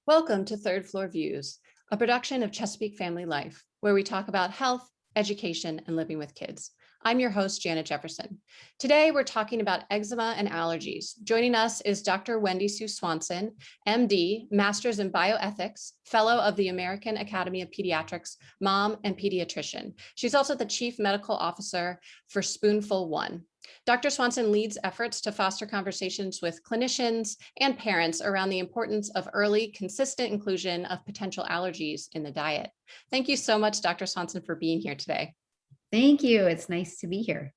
Welcome to Third Floor Views, a production of Chesapeake Family Life, where we talk about health, education, and living with kids. I'm your host, Janet Jefferson. Today, we're talking about eczema and allergies. Joining us is Dr. Wendy Swanson, MD, Master's in Bioethics, Fellow of the American Academy of Pediatrics, mom and pediatrician. She's also the Chief Medical Officer for Spoonful One. Dr. Swanson leads efforts to foster conversations with clinicians and parents around the importance of early, consistent inclusion of potential allergies in the diet. Thank you so much, Dr. Swanson, for being here today. Thank you. It's nice to be here.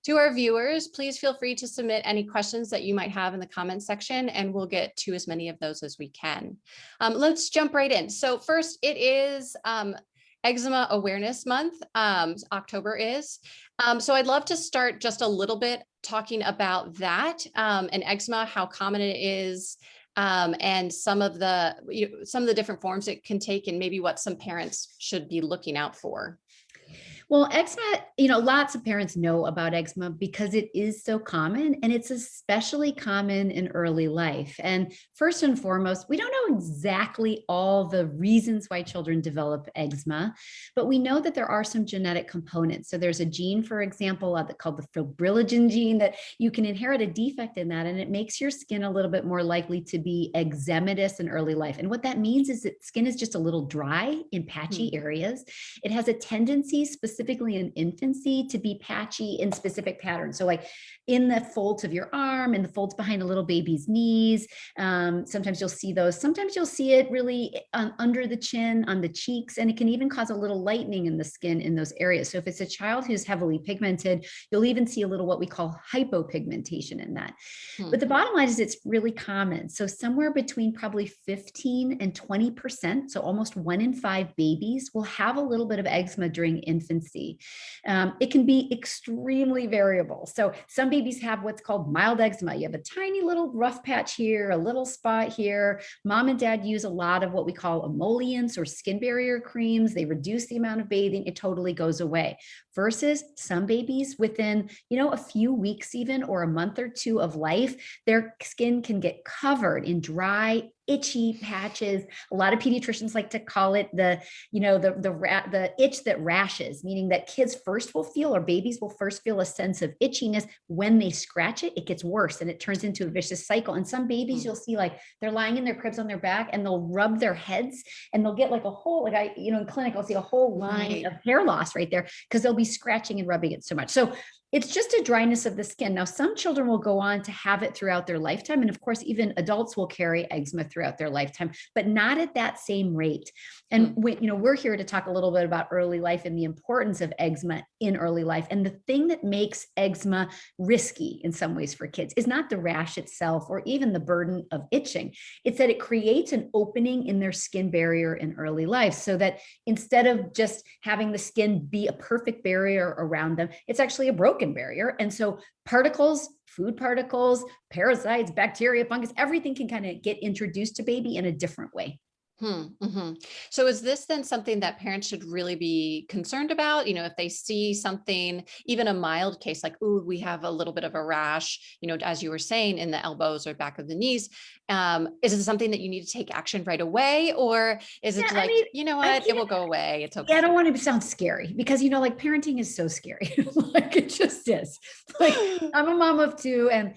To our viewers, please feel free to submit any questions that you might have in the comments section, and we'll get to as many of those as we can. Let's jump right in. So first, it is Eczema Awareness Month. October is. So I'd love to start just a little bit talking about that and eczema, how common it is, and some of the different forms it can take, and maybe what some parents should be looking out for. Well, eczema, lots of parents know about eczema because it is so common, and it's especially common in early life. And first and foremost, we don't know exactly all the reasons why children develop eczema, but we know that there are some genetic components. So there's a gene, for example, called the fibrinogen gene, that you can inherit a defect in that, and it makes your skin a little bit more likely to be eczematous in early life. And what that means is that skin is just a little dry in patchy areas. It has a tendency, specifically in infancy, to be patchy in specific patterns. So like in the folds of your arm, in the folds behind a little baby's knees. Sometimes you'll see those. Sometimes you'll see it really under the chin, on the cheeks, and it can even cause a little lightening in the skin in those areas. So if it's a child who's heavily pigmented, you'll even see a little what we call hypopigmentation in that. But the bottom line is it's really common. So somewhere between probably 15 and 20%, so almost 1 in 5 babies will have a little bit of eczema during infancy. It can be extremely variable. So some babies have what's called mild eczema. You have a tiny little rough patch here, a little spot here. Mom and dad use a lot of what we call emollients or skin barrier creams. They reduce the amount of bathing. It totally goes away. Versus some babies within, a few weeks even, or a month or two of life, their skin can get covered in dry, itchy patches. A lot of pediatricians like to call it the itch that rashes, meaning that kids first will feel, or babies will first feel, a sense of itchiness. When they scratch it, it gets worse and it turns into a vicious cycle. And some babies you'll see, like, they're lying in their cribs on their back and they'll rub their heads and they'll get like a whole, in clinic, I'll see a whole line of hair loss right there because they'll be scratching and rubbing it so much. So it's just a dryness of the skin. Now, some children will go on to have it throughout their lifetime. And of course, even adults will carry eczema throughout their lifetime, but not at that same rate. And we're here to talk a little bit about early life and the importance of eczema in early life. And the thing that makes eczema risky in some ways for kids is not the rash itself or even the burden of itching. It's that it creates an opening in their skin barrier in early life, so that instead of just having the skin be a perfect barrier around them, it's actually a broken barrier. And so particles, food particles, parasites, bacteria, fungus, everything can kind of get introduced to baby in a different way. So is this then something that parents should really be concerned about? If they see something, even a mild case, like, ooh, we have a little bit of a rash, as you were saying, in the elbows or back of the knees. Is it something that you need to take action right away? Or is it it will go away? It's okay. Yeah, I don't want to sound scary because, parenting is so scary. Like, it just is. Like, I'm a mom of 2, and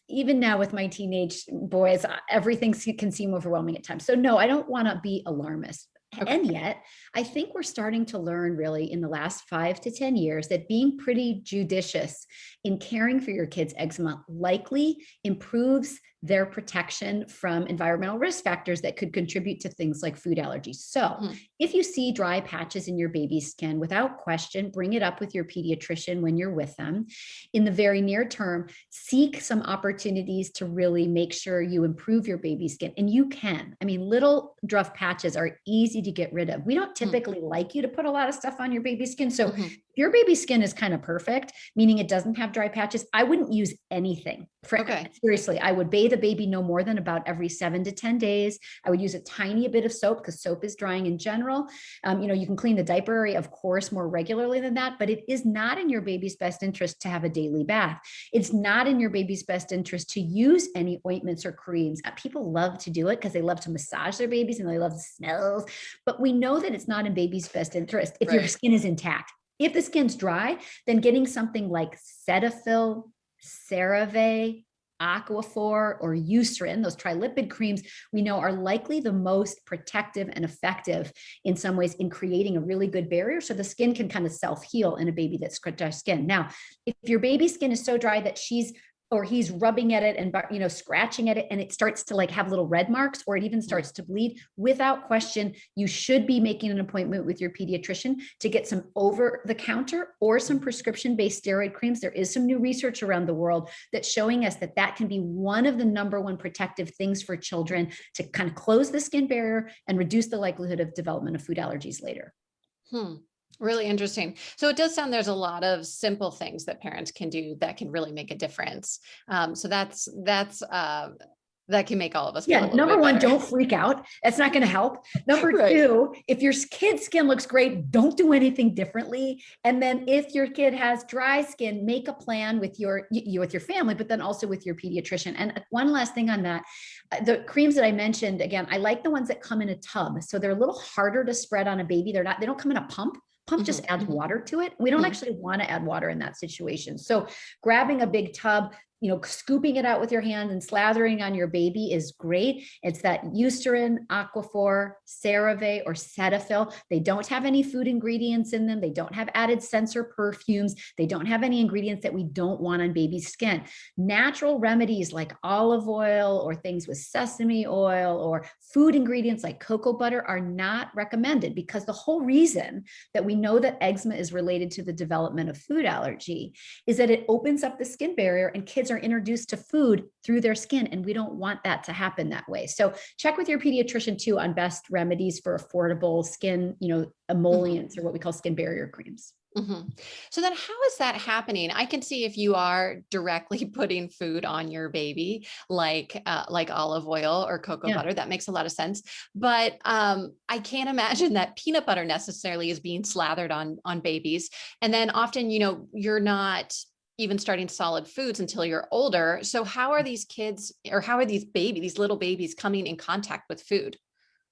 even now with my teenage boys, everything can seem overwhelming at times. So no, I don't want to be alarmist. Okay. And yet, I think we're starting to learn really in the last 5 to 10 years that being pretty judicious in caring for your kids' eczema likely improves their protection from environmental risk factors that could contribute to things like food allergies. So if you see dry patches in your baby's skin, without question, bring it up with your pediatrician when you're with them. In the very near term, seek some opportunities to really make sure you improve your baby's skin. And you can. Little rough patches are easy to get rid of. We don't typically like you to put a lot of stuff on your baby's skin. So If your baby's skin is kind of perfect, meaning it doesn't have dry patches, I wouldn't use anything. Okay. Seriously, I would bathe a baby no more than about every 7 to 10 days. I would use a tiny bit of soap because soap is drying in general. You can clean the diaper area, of course, more regularly than that, but it is not in your baby's best interest to have a daily bath. It's not in your baby's best interest to use any ointments or creams. People love to do it because they love to massage their babies and they love the smells, but we know that it's not in baby's best interest if your skin is intact. If the skin's dry, then getting something like Cetaphil, CeraVe, Aquaphor, or Eucerin, those trilipid creams, we know are likely the most protective and effective in some ways in creating a really good barrier so the skin can kind of self-heal in a baby that's dry skin. Now, if your baby's skin is so dry that he's rubbing at it and scratching at it and it starts to like have little red marks or it even starts to bleed, without question, you should be making an appointment with your pediatrician to get some over-the-counter or some prescription-based steroid creams. There is some new research around the world that's showing us that can be one of the number one protective things for children to kind of close the skin barrier and reduce the likelihood of development of food allergies later. Really interesting. So it does sound there's a lot of simple things that parents can do that can really make a difference. So that can make all of us feel a little number bit one, better. don't freak out. That's not going to help. Number two, if your kid's skin looks great, don't do anything differently. And then if your kid has dry skin, make a plan with your family, but then also with your pediatrician. And one last thing on that, the creams that I mentioned, again, I like the ones that come in a tub. So they're a little harder to spread on a baby. They don't come in a pump. Pump just adds water to it. We don't actually want to add water in that situation. So grabbing a big tub, scooping it out with your hand and slathering on your baby is great. It's that Eucerin, Aquaphor, CeraVe, or Cetaphil. They don't have any food ingredients in them. They don't have added scents or perfumes. They don't have any ingredients that we don't want on baby's skin. Natural remedies like olive oil or things with sesame oil or food ingredients like cocoa butter are not recommended because the whole reason that we know that eczema is related to the development of food allergy is that it opens up the skin barrier and kids are introduced to food through their skin, and we don't want that to happen that way. So check with your pediatrician too on best remedies for affordable skin, emollients or what we call skin barrier creams. So then how is that happening? I can see if you are directly putting food on your baby, like olive oil or cocoa butter, that makes a lot of sense. But I can't imagine that peanut butter necessarily is being slathered on babies. And then often, you're not even starting solid foods until you're older. So how are these kids or how are these little babies coming in contact with food?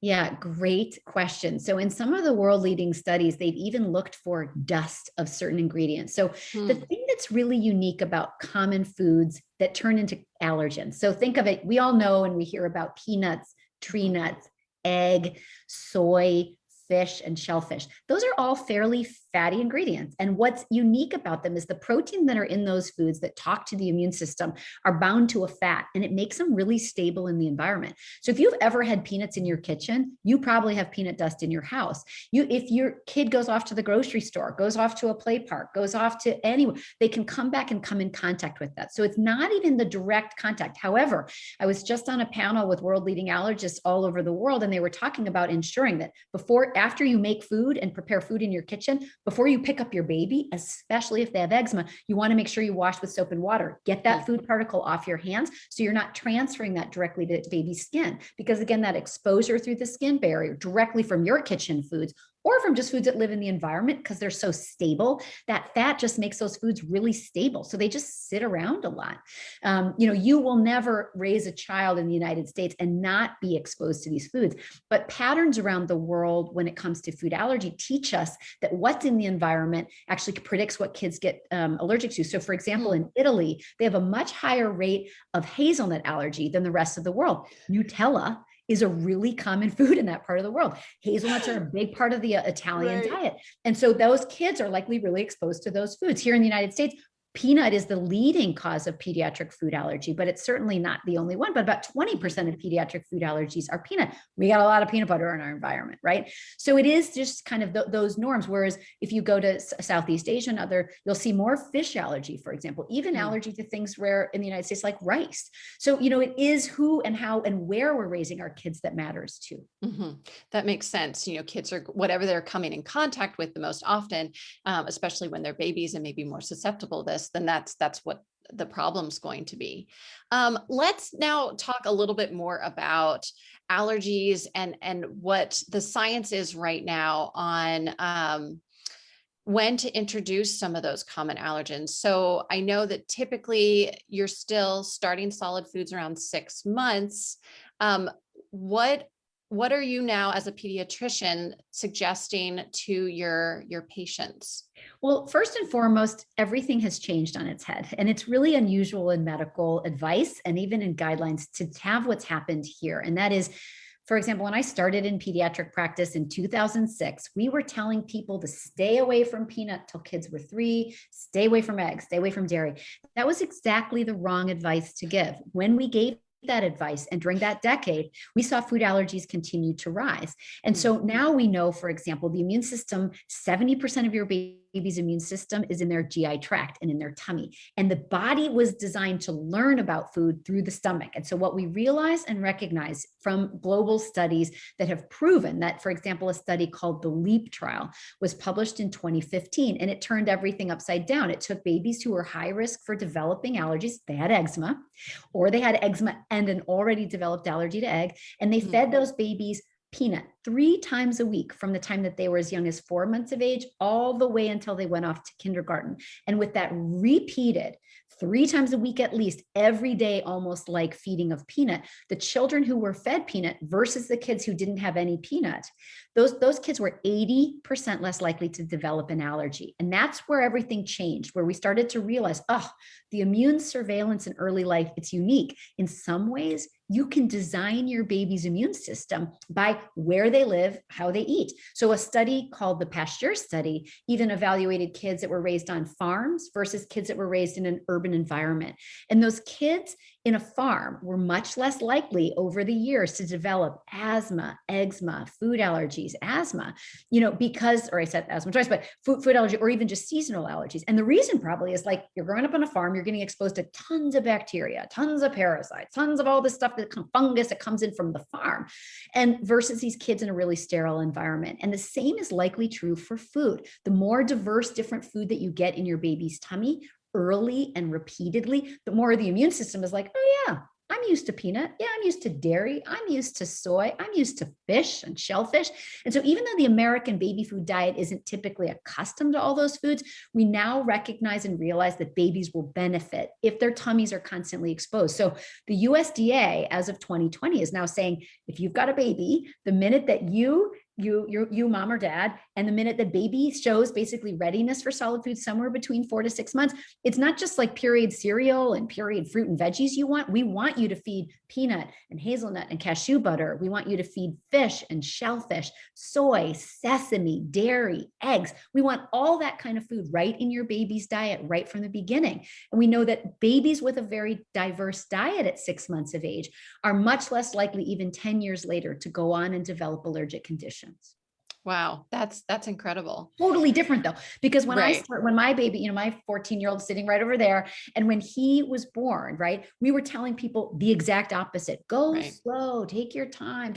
Yeah, great question. So in some of the world leading studies, they've even looked for dust of certain ingredients. So the thing that's really unique about common foods that turn into allergens. So think of it, we all know and we hear about peanuts, tree nuts, egg, soy, fish, and shellfish. Those are all fairly fatty ingredients. And what's unique about them is the protein that are in those foods that talk to the immune system are bound to a fat, and it makes them really stable in the environment. So if you've ever had peanuts in your kitchen, you probably have peanut dust in your house. If your kid goes off to the grocery store, goes off to a play park, goes off to anywhere, they can come back and come in contact with that. So it's not even the direct contact. However, I was just on a panel with world leading allergists all over the world, and they were talking about ensuring that after you make food and prepare food in your kitchen, before you pick up your baby, especially if they have eczema, you want to make sure you wash with soap and water. Get that food particle off your hands so you're not transferring that directly to baby's skin. Because again, that exposure through the skin barrier directly from your kitchen foods or from just foods that live in the environment because they're so stable, that fat just makes those foods really stable. So they just sit around a lot. You will never raise a child in the United States and not be exposed to these foods. But patterns around the world when it comes to food allergy teach us that what's in the environment actually predicts what kids get allergic to. So for example, in Italy, they have a much higher rate of hazelnut allergy than the rest of the world. Nutella is a really common food in that part of the world. Hazelnuts are a big part of the Italian diet. And so those kids are likely really exposed to those foods. Here in the United States, Peanut is the leading cause of pediatric food allergy, but it's certainly not the only one. But about 20% of pediatric food allergies are peanut. We got a lot of peanut butter in our environment, right? So it is just kind of those norms. Whereas if you go to Southeast Asia and you'll see more fish allergy, for example, even allergy to things rare in the United States like rice. So, it is who and how and where we're raising our kids that matters too. That makes sense. Kids are whatever they're coming in contact with the most often, especially when they're babies and maybe more susceptible to this, then that's what the problem's going to be. Let's now talk a little bit more about allergies and what the science is right now on when to introduce some of those common allergens. So I know that typically you're still starting solid foods around 6 months. What are you now as a pediatrician suggesting to your patients? Well, first and foremost, everything has changed on its head. And it's really unusual in medical advice and even in guidelines to have what's happened here. And that is, for example, when I started in pediatric practice in 2006, we were telling people to stay away from peanut till kids were 3, stay away from eggs, stay away from dairy. That was exactly the wrong advice to give. When we gave that advice, and during that decade, we saw food allergies continue to rise. And so now we know, for example, the immune system, 70% of your baby's immune system is in their GI tract and in their tummy. And the body was designed to learn about food through the stomach. And so what we realize and recognize from global studies that have proven that, for example, a study called the LEAP trial was published in 2015, and it turned everything upside down. It took babies who were high risk for developing allergies. They had eczema, or they had eczema and an already developed allergy to egg, and they fed those babies peanut 3 times a week from the time that they were as young as 4 months of age all the way until they went off to kindergarten. And with that repeated 3 times a week, at least every day, almost like feeding of peanut, the children who were fed peanut versus the kids who didn't have any peanut, those kids were 80% less likely to develop an allergy. And that's where everything changed, where we started to realize, the immune surveillance in early life, it's unique. In some ways, you can design your baby's immune system by where they live, how they eat. So a study called the Pasteur study even evaluated kids that were raised on farms versus kids that were raised in an urban environment. And those kids in a farm were much less likely over the years to develop asthma, eczema, food allergies, asthma, because, or I said asthma twice, but food allergy, or even just seasonal allergies. And the reason probably is like, you're growing up on a farm, you're getting exposed to tons of bacteria, tons of parasites, tons of all this stuff, that fungus that comes in from the farm, and versus these kids in a really sterile environment. And the same is likely true for food. The more diverse, different food that you get in your baby's tummy early and repeatedly, the more the immune system is like, oh yeah, I'm used to peanut. Yeah, I'm used to dairy. I'm used to soy. I'm used to fish and shellfish. And so even though the American baby food diet isn't typically accustomed to all those foods, we now recognize and realize that babies will benefit if their tummies are constantly exposed. So the USDA, as of 2020, is now saying, if you've got a baby, the minute that you mom or dad, and the minute that baby shows basically readiness for solid food somewhere between 4 to 6 months, it's not just like period cereal and period fruit and veggies we want you to feed peanut and hazelnut and cashew butter. We want you to feed fish and shellfish, soy, sesame, dairy, eggs. We want all that kind of food right in your baby's diet right from the beginning. And we know that babies with a very diverse diet at 6 months of age are much less likely, even 10 years later, to go on and develop allergic conditions. Wow, that's incredible. Totally different though, because when Right. when my baby, my 14-year-old sitting right over there, and when he was born, right, we were telling people the exact opposite. Go Right. slow, take your time.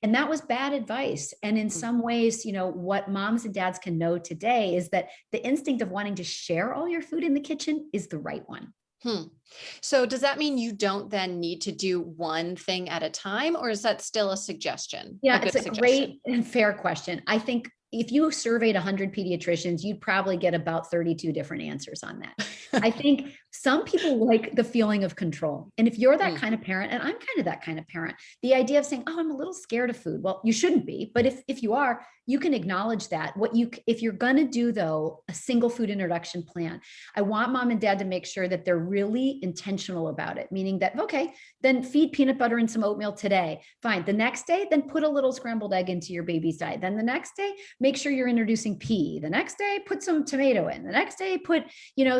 And that was bad advice. And in some ways, what moms and dads can know today is that the instinct of wanting to share all your food in the kitchen is the right one. So does that mean you don't then need to do one thing at a time, or is that still a suggestion? Yeah, it's a great and fair question. I think if you surveyed 100 pediatricians, you'd probably get about 32 different answers on that. I think some people like the feeling of control. And if you're that kind of parent, and I'm kind of that kind of parent, the idea of saying, I'm a little scared of food. Well, you shouldn't be, but if you are, you can acknowledge that. If you're going to do though, a single food introduction plan, I want mom and dad to make sure that they're really intentional about it. Meaning that, okay, then feed peanut butter and some oatmeal today. Fine. The next day, then put a little scrambled egg into your baby's diet. Then the next day, make sure you're introducing pea. The next day, put some tomato in. The next day, put,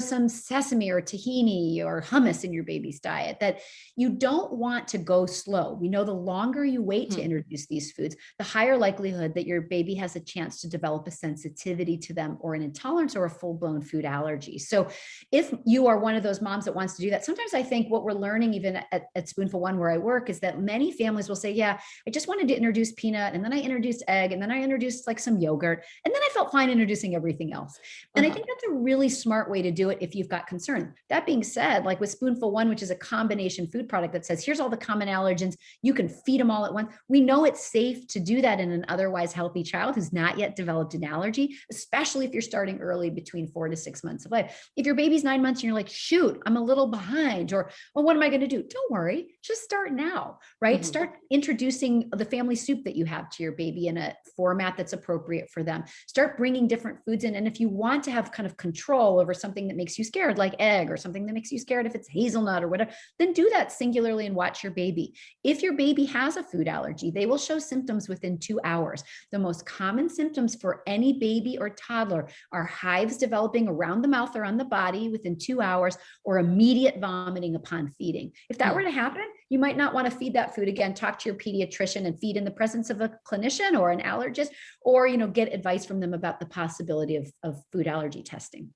some sesame or tahini or hummus in your baby's diet. That you don't want to go slow. We know the longer you wait to introduce these foods, the higher likelihood that your baby has a chance to develop a sensitivity to them or an intolerance or a full-blown food allergy. So if you are one of those moms that wants to do that, sometimes I think what we're learning even at Spoonful One where I work is that many families will say, yeah, I just wanted to introduce peanut, and then I introduced egg, and then I introduced like some yogurt, and then I felt fine introducing everything else. And I think that's a really smart way to do it if you've got concern. That being said, like with Spoonful One, which is a combination food product that says, here's all the common allergens, you can feed them all at once. We know it's safe to do that in an otherwise healthy child who's not yet developed an allergy, especially if you're starting early between 4 to 6 months of life. If your baby's 9 months and you're like, shoot, I'm a little behind, or, well, what am I going to do? Don't worry, just start now, right? Start introducing the family soup that you have to your baby in a format that's appropriate for them. Start bringing different foods in. And if you want to have kind of control over something that makes you scared, like egg, or something that makes you scared if it's hazelnut or whatever, then do that singularly and watch your baby. If your baby has a food allergy, they will show symptoms within 2 hours. The most common symptoms for any baby or toddler are hives developing around the mouth or on the body within 2 hours, or immediate vomiting upon feeding. If that were to happen, you might not want to feed that food again. Talk to your pediatrician and feed in the presence of a clinician or an allergist, or get advice from them about the possibility of food allergy testing.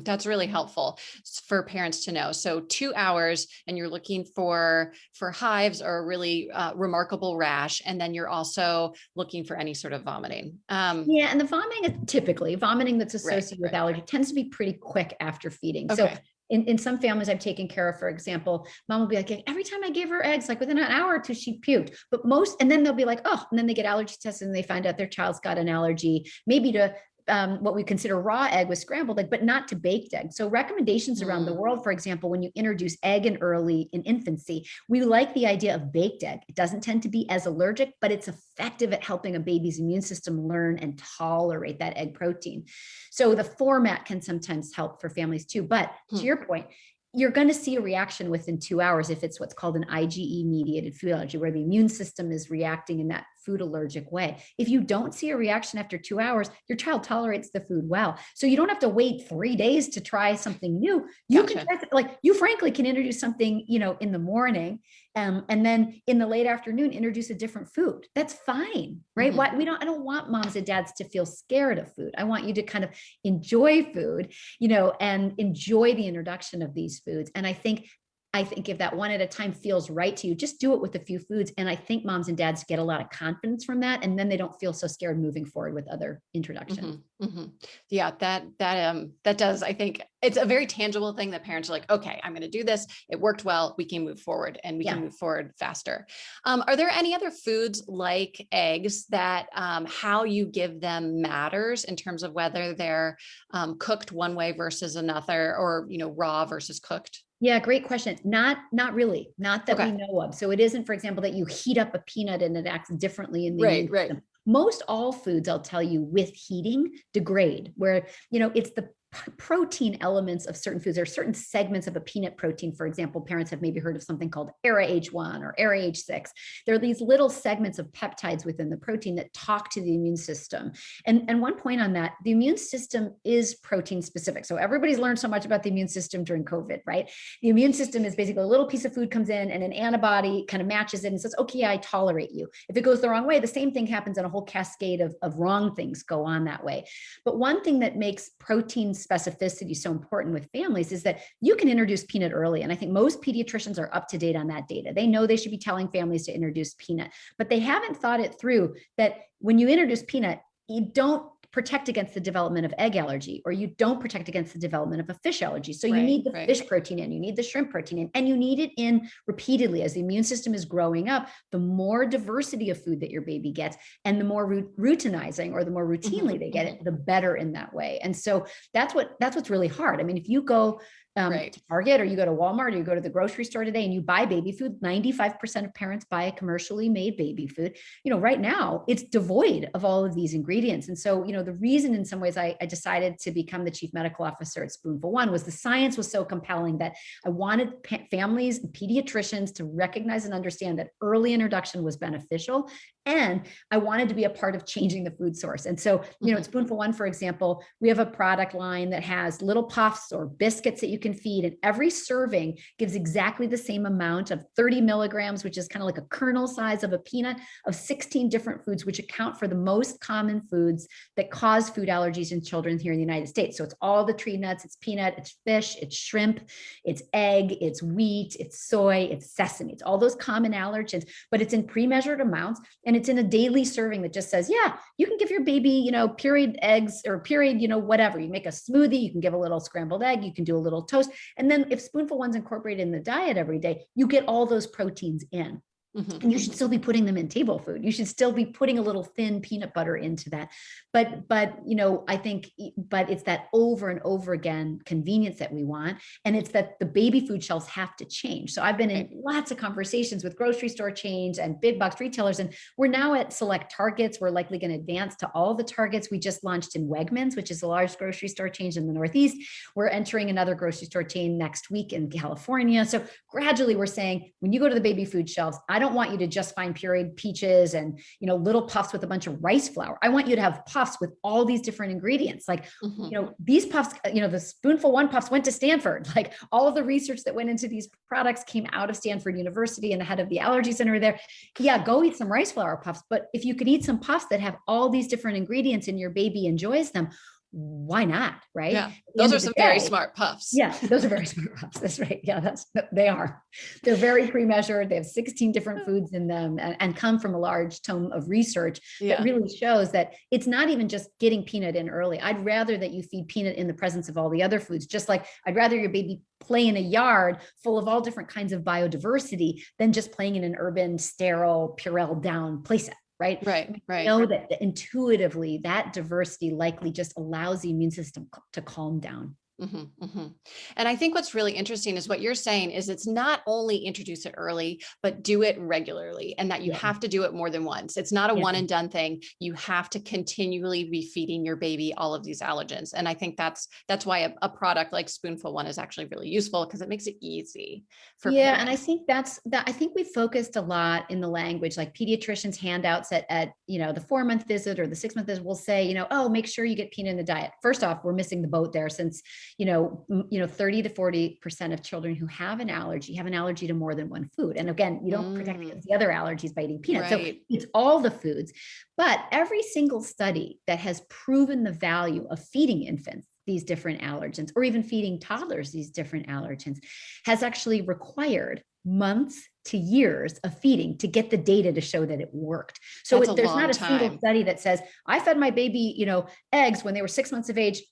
That's really helpful for parents to know. So 2 hours, and you're looking for hives or a really remarkable rash. And then you're also looking for any sort of vomiting. Yeah. And the vomiting is typically vomiting that's associated with allergy tends to be pretty quick after feeding. So in some families I've taken care of, for example, mom will be like, every time I gave her eggs, like within an hour or two, she puked. But and then they'll be like, oh, and then they get allergy tested and they find out their child's got an allergy, maybe to what we consider raw egg with scrambled egg, but not to baked egg. So recommendations around the world, for example, when you introduce egg in infancy, we like the idea of baked egg. It doesn't tend to be as allergic, but it's effective at helping a baby's immune system learn and tolerate that egg protein. So the format can sometimes help for families too. But to your point, you're going to see a reaction within 2 hours if it's what's called an IgE mediated food allergy, where the immune system is reacting in that food allergic way. If you don't see a reaction after 2 hours, your child tolerates the food well. So you don't have to wait 3 days to try something new. You can you frankly can introduce something, in the morning, and then in the late afternoon, introduce a different food. That's fine, right? I don't want moms and dads to feel scared of food. I want you to kind of enjoy food, and enjoy the introduction of these foods. And I think if that one at a time feels right to you, just do it with a few foods. And I think moms and dads get a lot of confidence from that. And then they don't feel so scared moving forward with other introductions. Yeah, that does. I think it's a very tangible thing that parents are like, okay, I'm going to do this. It worked well. We can move forward, and we can move forward faster. Are there any other foods like eggs that how you give them matters in terms of whether they're cooked one way versus another, or, raw versus cooked? Yeah, great question. Not really, not that we know of. So it isn't, for example, that you heat up a peanut and it acts differently in the immune system. Most all foods, I'll tell you, with heating degrade, where, it's the protein elements of certain foods. There are certain segments of a peanut protein. For example, parents have maybe heard of something called ARA-H1 or ARA-H6. There are these little segments of peptides within the protein that talk to the immune system. And one point on that, the immune system is protein specific. So everybody's learned so much about the immune system during COVID, right? The immune system is basically a little piece of food comes in and an antibody kind of matches it and says, okay, I tolerate you. If it goes the wrong way, the same thing happens, and a whole cascade of wrong things go on that way. But one thing that makes protein specificity so important with families is that you can introduce peanut early. And I think most pediatricians are up to date on that data. They know they should be telling families to introduce peanut, but they haven't thought it through that when you introduce peanut, you don't protect against the development of egg allergy, or you don't protect against the development of a fish allergy. So you need the fish protein in, you need the shrimp protein in, and you need it in repeatedly. As the immune system is growing up, the more diversity of food that your baby gets, and the more routinizing, or the more routinely they get it, the better in that way. And so that's what's really hard. I mean, if you go Right. to Target, or you go to Walmart, or you go to the grocery store today and you buy baby food, 95% of parents buy a commercially made baby food. Right now it's devoid of all of these ingredients. And so, the reason in some ways I decided to become the chief medical officer at Spoonful One was the science was so compelling that I wanted families and pediatricians to recognize and understand that early introduction was beneficial. And I wanted to be a part of changing the food source. And so, at Spoonful One, for example, we have a product line that has little puffs or biscuits that you can feed. And every serving gives exactly the same amount of 30 milligrams, which is kind of like a kernel size of a peanut, of 16 different foods, which account for the most common foods that cause food allergies in children here in the United States. So it's all the tree nuts, it's peanut, it's fish, it's shrimp, it's egg, it's wheat, it's soy, it's sesame. It's all those common allergens, but it's in pre-measured amounts. And it's in a daily serving that just says, yeah, you can give your baby, pureed eggs or pureed, whatever. You make a smoothie, you can give a little scrambled egg, you can do a little toast. And then if Spoonful One's incorporated in the diet every day, you get all those proteins in. And you should still be putting them in table food. You should still be putting a little thin peanut butter into that. But I think, but it's that over and over again convenience that we want. And it's that the baby food shelves have to change. So I've been in lots of conversations with grocery store chains and big box retailers, and we're now at select Targets. We're likely going to advance to all the Targets. We just launched in Wegmans, which is a large grocery store chain in the Northeast. We're entering another grocery store chain next week in California. So gradually we're saying, when you go to the baby food shelves, I don't want you to just find pureed peaches and, little puffs with a bunch of rice flour. I want you to have puffs with all these different ingredients. Like, these puffs, the Spoonful One puffs went to Stanford. Like, all of the research that went into these products came out of Stanford University, and the head of the allergy center there. Yeah, go eat some rice flour puffs. But if you could eat some puffs that have all these different ingredients and your baby enjoys them, why not? Right. Yeah. Those are some very smart puffs. Yeah. Those are very smart puffs. That's right. Yeah, they are. They're very pre-measured. They have 16 different foods in them and come from a large tome of research that really shows that it's not even just getting peanut in early. I'd rather that you feed peanut in the presence of all the other foods, just like I'd rather your baby play in a yard full of all different kinds of biodiversity than just playing in an urban, sterile, Purell down playset. Right. Know that intuitively that diversity likely just allows the immune system to calm down. And I think what's really interesting is what you're saying is it's not only introduce it early, but do it regularly, and that you have to do it more than once. It's not a one and done thing. You have to continually be feeding your baby all of these allergens. And I think that's why a product like Spoonful One is actually really useful, because it makes it easy for parents. And I think I think we focused a lot in the language, like pediatricians handouts at the 4-month visit or the 6-month visit will say, oh, make sure you get peanut in the diet. First off, we're missing the boat there, since 30 to 40% of children who have an allergy to more than one food. And again, you don't protect against the other allergies by eating peanuts. So it's all the foods. But every single study that has proven the value of feeding infants these different allergens, or even feeding toddlers these different allergens, has actually required months to years of feeding to get the data to show that it worked. So there's not a single study that says, I fed my baby, eggs when they were 6 months of age.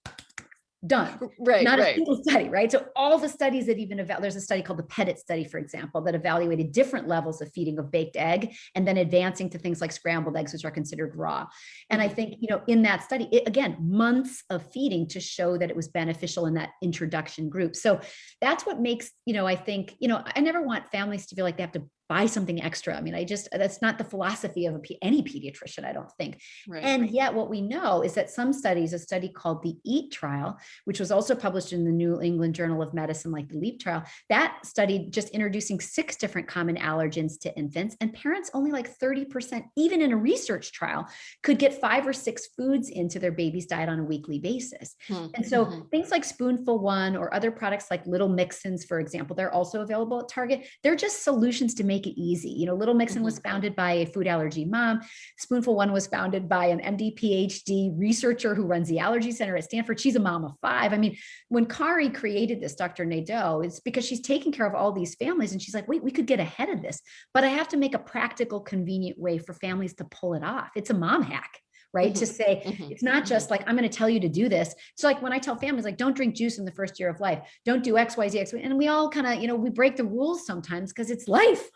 Done. Not a single study, right? So all the studies that even there's a study called the Pettit study, for example, that evaluated different levels of feeding of baked egg and then advancing to things like scrambled eggs, which are considered raw. And I think, in that study, again, months of feeding to show that it was beneficial in that introduction group. So that's what makes, I think, I never want families to feel like they have to buy something extra. I mean, that's not the philosophy of any pediatrician, I don't think. Yet what we know is that some studies, a study called the EAT trial, which was also published in the New England Journal of Medicine, like the LEAP trial, that study just introducing 6 different common allergens to infants, and parents, only like 30%, even in a research trial, could get 5 or 6 foods into their baby's diet on a weekly basis. And so things like Spoonful One or other products like Little Mix-Ins, for example, they're also available at Target. They're just solutions to make it easy. Little Mix-In was founded by a food allergy mom. Spoonful One was founded by an MD PhD researcher who runs the allergy center at Stanford. She's a mom of 5. I mean, when Kari created this, Dr. Nadeau, it's because she's taking care of all these families, and she's like, wait, we could get ahead of this, but I have to make a practical, convenient way for families to pull it off. It's a mom hack. right? To say, mhm, it's not just like, I'm going to tell you to do this. So like when I tell families, like, don't drink juice in the first year of life, don't do X, Y, Z, X, Y. And we all kind of, we break the rules sometimes because it's life,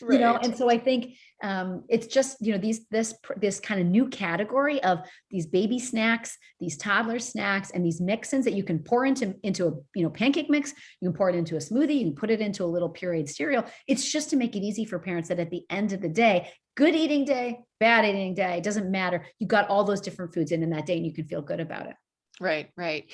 right. And so I think it's just, this kind of new category of these baby snacks, these toddler snacks, and these mix-ins that you can pour into a, pancake mix. You can pour it into a smoothie. You can put it into a little pureed cereal. It's just to make it easy for parents that at the end of the day, good eating day, bad eating day, doesn't matter. You got all those different foods in that day and you can feel good about it. Right, right.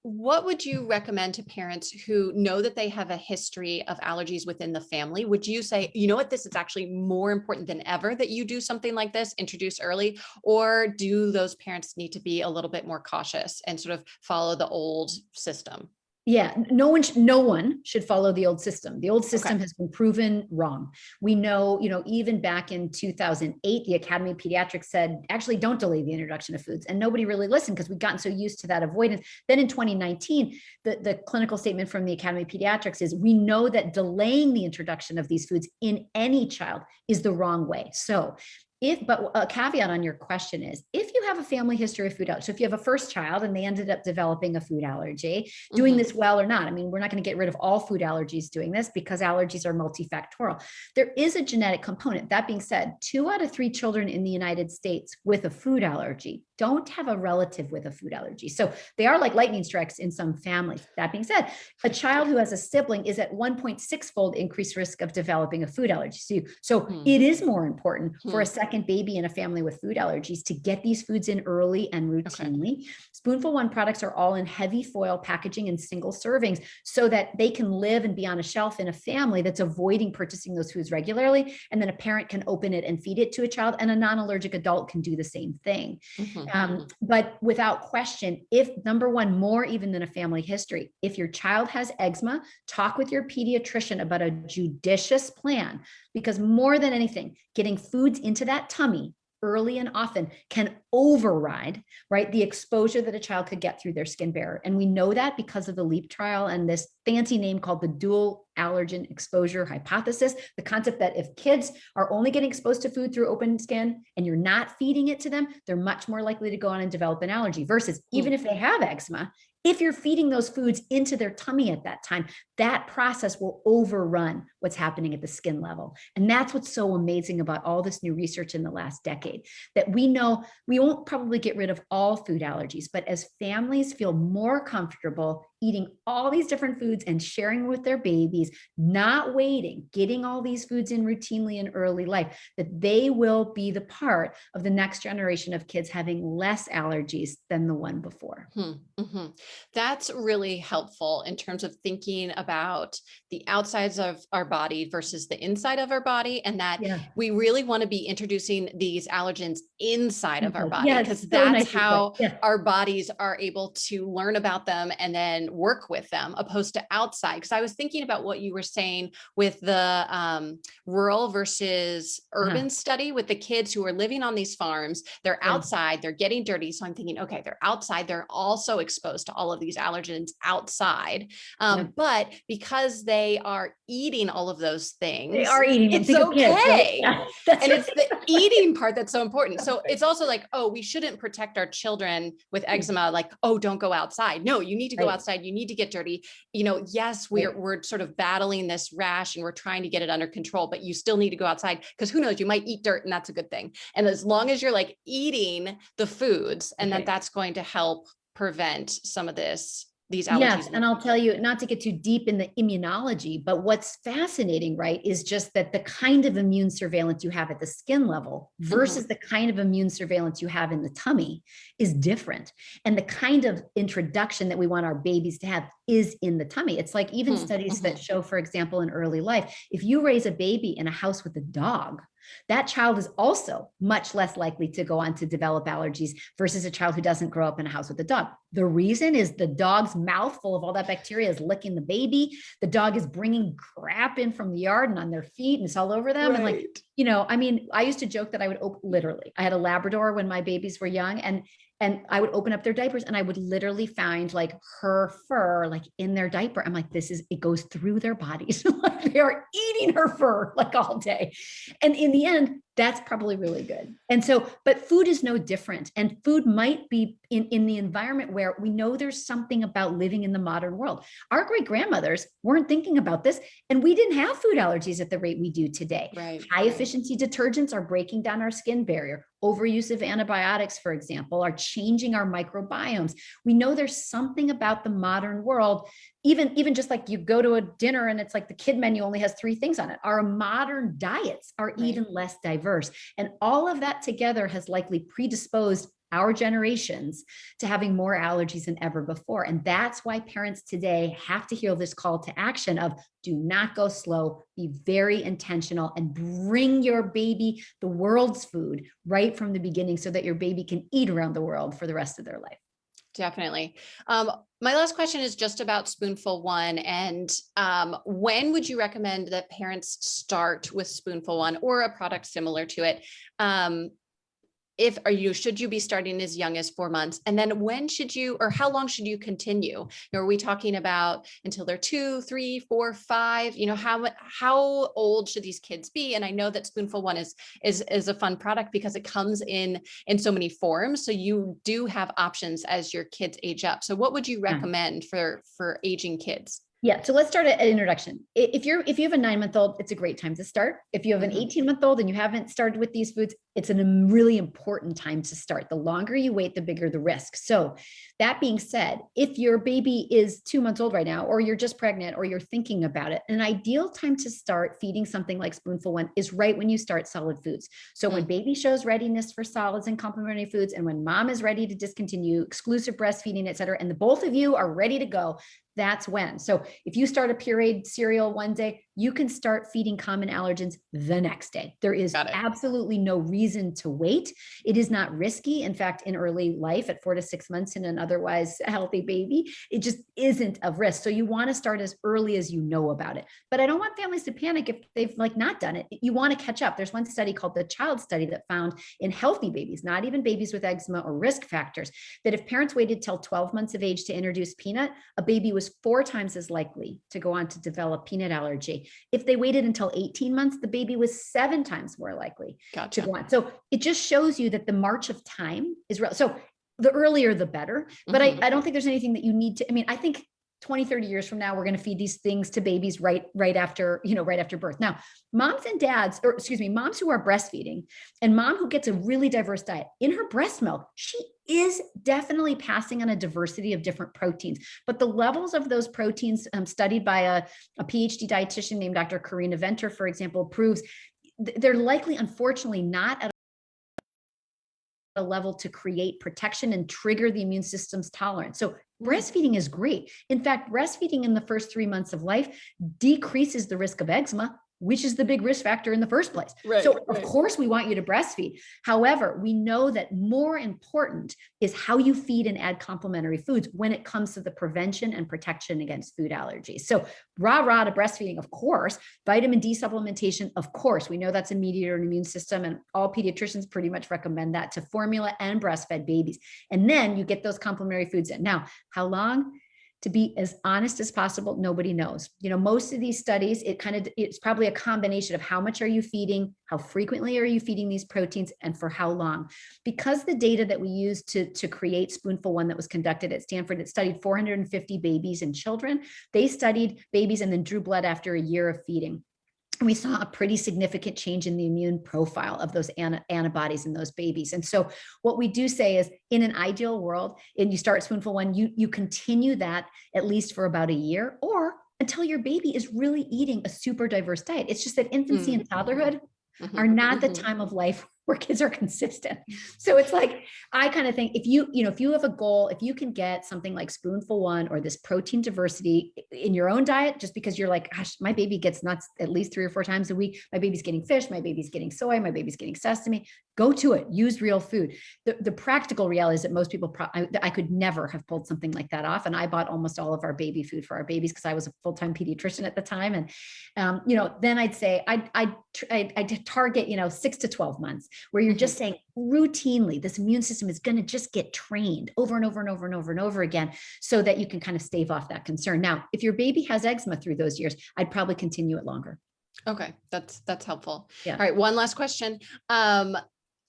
What would you recommend to parents who know that they have a history of allergies within the family? Would you say, you know what, this is actually more important than ever that you do something like this, introduce early, or do those parents need to be a little bit more cautious and sort of follow the old system? Yeah, no one should follow the old system. The old Okay. system has been proven wrong. We know, even back in 2008, the Academy of Pediatrics said, actually, don't delay the introduction of foods. And nobody really listened because we'd gotten so used to that avoidance. Then in 2019, the clinical statement from the Academy of Pediatrics is, we know that delaying the introduction of these foods in any child is the wrong way. So but a caveat on your question is, if you have a family history of food allergy, so if you have a first child and they ended up developing a food allergy, doing this well or not, I mean, we're not going to get rid of all food allergies doing this because allergies are multifactorial. There is a genetic component. That being said, 2 out of 3 children in the United States with a food allergy don't have a relative with a food allergy. So they are like lightning strikes in some families. That being said, a child who has a sibling is at 1.6-fold increased risk of developing a food allergy. So it is more important for a second baby in a family with food allergies to get these foods in early and routinely. Okay. Spoonful One products are all in heavy foil packaging and single servings so that they can live and be on a shelf in a family that's avoiding purchasing those foods regularly. And then a parent can open it and feed it to a child, and a non-allergic adult can do the same thing. But without question, if number one, more even than a family history, if your child has eczema, talk with your pediatrician about a judicious plan, because more than anything, getting foods into that tummy early and often can override, right, the exposure that a child could get through their skin barrier. And we know that because of the LEAP trial and this fancy name called the dual allergen exposure hypothesis, the concept that if kids are only getting exposed to food through open skin and you're not feeding it to them, they're much more likely to go on and develop an allergy, versus even if they have eczema, if you're feeding those foods into their tummy at that time, that process will overrun what's happening at the skin level. And that's what's so amazing about all this new research in the last decade, that we know we won't probably get rid of all food allergies, but as families feel more comfortable eating all these different foods and sharing with their babies, not waiting, getting all these foods in routinely in early life, that they will be the part of the next generation of kids having less allergies than the one before. That's really helpful in terms of thinking about the outsides of our body versus the inside of our body, and that we really want to be introducing these allergens inside of our body, because that's how our bodies are able to learn about them and then work with them, opposed to outside. Because I was thinking about what you were saying with the rural versus urban study with the kids who are living on these farms. They're outside, they're getting dirty. So I'm thinking, okay, they're outside, they're also exposed to all of these allergens outside. But because they are eating all of those things, they are eating them. It's okay. And it's the eating part that's so important. So it's also like, oh, we shouldn't protect our children with eczema, like, oh, don't go outside. No, you need to go outside. You need to get dirty. Yes, we're sort of battling this rash and we're trying to get it under control, but you still need to go outside, because who knows, you might eat dirt and that's a good thing. And as long as you're like eating the foods, and that's going to help prevent some of these allergies. Yes, and I'll tell you, not to get too deep in the immunology, but what's fascinating, right, is just that the kind of immune surveillance you have at the skin level versus the kind of immune surveillance you have in the tummy is different. And the kind of introduction that we want our babies to have is in the tummy. It's like even studies that show, for example, in early life, if you raise a baby in a house with a dog, that child is also much less likely to go on to develop allergies versus a child who doesn't grow up in a house with a dog. The reason is the dog's mouth full of all that bacteria is licking the baby. The dog is bringing crap in from the yard and on their feet, and it's all over them. And like, I mean, I used to joke that I would literally, I had a Labrador when my babies were young, and And I would open up their diapers and I would literally find like her fur, like in their diaper. I'm like, it goes through their bodies. Like they are eating her fur like all day. And in the end, that's probably really good. And so, but food is no different. And food might be in the environment where we know there's something about living in the modern world. Our great grandmothers weren't thinking about this, and we didn't have food allergies at the rate we do today. Right. High efficiency detergents are breaking down our skin barrier. Overuse of antibiotics, for example, are changing our microbiomes. We know there's something about the modern world, even just like you go to a dinner and it's like the kid menu only has 3 things on it. Our modern diets are even less diverse. And all of that together has likely predisposed our generations to having more allergies than ever before. And that's why parents today have to hear this call to action of do not go slow, be very intentional, and bring your baby the world's food right from the beginning so that your baby can eat around the world for the rest of their life. Definitely. My last question is just about Spoonful One. And when would you recommend that parents start with Spoonful One or a product similar to it? Should you be starting as young as 4 months? And then when should you, or how long should you continue? Are we talking about until they're 2, 3, 4, 5? How old should these kids be? And I know that Spoonful One is a fun product because it comes in so many forms. So you do have options as your kids age up. So what would you recommend for aging kids? Yeah. So let's start at introduction. If you have a 9-month-old, it's a great time to start. If you have an 18-month-old and you haven't started with these foods, it's a really important time to start. The longer you wait, the bigger the risk. So that being said, if your baby is 2 months old right now, or you're just pregnant, or you're thinking about it, an ideal time to start feeding something like Spoonful One is right when you start solid foods. So when baby shows readiness for solids and complementary foods, and when mom is ready to discontinue exclusive breastfeeding, et cetera, and the both of you are ready to go, that's when. So if you start a pureed cereal one day, you can start feeding common allergens the next day. There is absolutely no reason to wait. It is not risky. In fact, in early life at 4 to 6 months in an otherwise healthy baby, it just isn't of risk. So you want to start as early as you know about it. But I don't want families to panic if they've not done it. You want to catch up. There's one study called the Child Study that found in healthy babies, not even babies with eczema or risk factors, that if parents waited till 12 months of age to introduce peanut, a baby was 4 times as likely to go on to develop peanut allergy. If they waited until 18 months, the baby was 7 times more likely to go on. So it just shows you that the march of time is real. So the earlier, the better. But I don't think there's anything that you need to, I think 20, 30 years from now, we're going to feed these things to babies right after birth. Now, moms and dads, or excuse me, moms who are breastfeeding and mom who gets a really diverse diet, in her breast milk, she is definitely passing on a diversity of different proteins, but the levels of those proteins studied by a PhD dietitian named Dr. Karina Venter, for example, proves they're likely, unfortunately, not at a level to create protection and trigger the immune system's tolerance. So breastfeeding is great. In fact, breastfeeding in the first 3 months of life decreases the risk of eczema, which is the big risk factor in the first place. Of course we want you to breastfeed. However, we know that more important is how you feed and add complementary foods when it comes to the prevention and protection against food allergies. So rah to breastfeeding, of course. Vitamin D supplementation, of course. We know that's a mediator in the immune system, and all pediatricians pretty much recommend that to formula and breastfed babies. And then you get those complementary foods in. Now, how long? To be as honest as possible, nobody knows. Most of these studies, it's probably a combination of how much are you feeding, how frequently are you feeding these proteins, and for how long. Because the data that we used to create Spoonful One that was conducted at Stanford, it studied 450 babies and children. They studied babies and then drew blood after a year of feeding. We saw a pretty significant change in the immune profile of those antibodies in those babies. And so what we do say is, in an ideal world, and you start Spoonful One, you continue that at least for about a year, or until your baby is really eating a super diverse diet. It's just that infancy and toddlerhood are not the time of life where kids are consistent. So it's like, I kind of think if you have a goal, if you can get something like Spoonful One or this protein diversity in your own diet, just because you're like, gosh, my baby gets nuts at least 3 or 4 times a week. My baby's getting fish, my baby's getting soy, my baby's getting sesame. go to it, use real food. The practical reality is that most people, I could never have pulled something like that off. And I bought almost all of our baby food for our babies because I was a full-time pediatrician at the time. And, then I'd say I'd target, 6 to 12 months where you're just saying routinely, this immune system is going to just get trained over and over and over and over and over again so that you can kind of stave off that concern. Now, if your baby has eczema through those years, I'd probably continue it longer. Okay. That's helpful. Yeah. All right. One last question.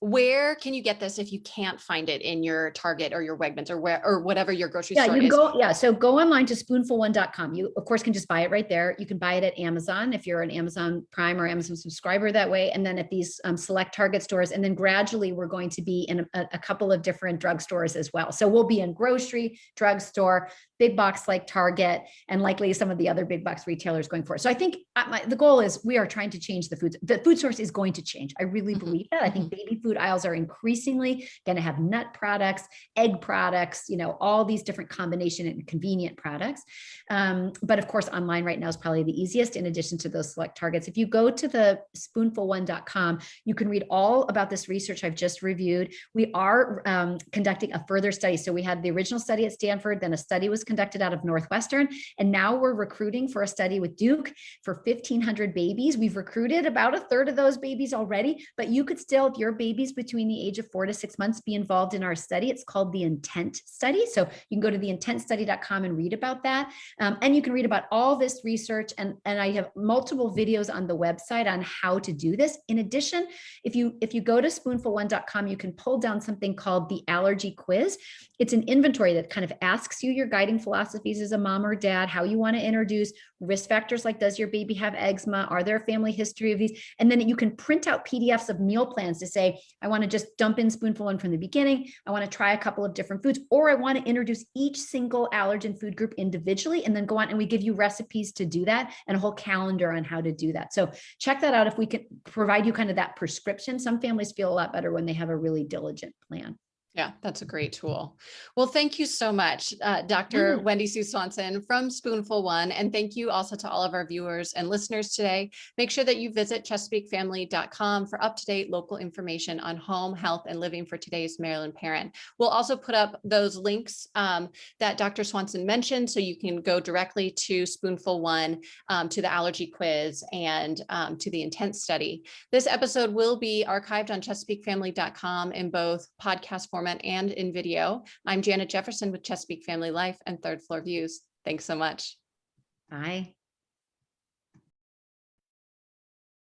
Where can you get this if you can't find it in your Target or your Wegmans or whatever your grocery store is? So go online to spoonful1.com. You of course can just buy it right there. You can buy it at Amazon if you're an Amazon Prime or Amazon subscriber that way. And then at these select Target stores. And then gradually we're going to be in a couple of different drugstores as well. So we'll be in grocery, drugstore, big box like Target, and likely some of the other big box retailers going forward. So I think the goal is we are trying to change the food. The food source is going to change. I really believe that. I think baby food aisles are increasingly going to have nut products, egg products, all these different combination and convenient products. But of course, online right now is probably the easiest in addition to those select Targets. If you go to the spoonful1.com, you can read all about this research I've just reviewed. We are conducting a further study. So we had the original study at Stanford, then a study was conducted out of Northwestern, and now we're recruiting for a study with Duke for 1,500 babies. We've recruited about a third of those babies already, but you could still, if your baby's between the age of 4 to 6 months, be involved in our study. It's called the Intent Study. So you can go to theintentstudy.com and read about that. And you can read about all this research. And I have multiple videos on the website on how to do this. In addition, if you go to spoonful1.com, you can pull down something called the Allergy Quiz. It's an inventory that kind of asks you your guiding philosophies as a mom or dad, how you want to introduce risk factors like, does your baby have eczema? Are there a family history of these? And then you can print out PDFs of meal plans to say, I want to just dump in spoonful one from the beginning. I want to try a couple of different foods, or I want to introduce each single allergen food group individually, and then go on and we give you recipes to do that and a whole calendar on how to do that. So check that out if we can provide you kind of that prescription. Some families feel a lot better when they have a really diligent plan. Yeah, that's a great tool. Well, thank you so much, Dr. Wendy Swanson from Spoonful One. And thank you also to all of our viewers and listeners today. Make sure that you visit ChesapeakeFamily.com for up-to-date local information on home, health, and living for today's Maryland parent. We'll also put up those links that Dr. Swanson mentioned, so you can go directly to Spoonful One, to the Allergy Quiz, and to the Intent Study. This episode will be archived on ChesapeakeFamily.com in both podcast format and in video. I'm Janet Jefferson with Chesapeake Family Life and Third Floor Views. Thanks so much. Bye.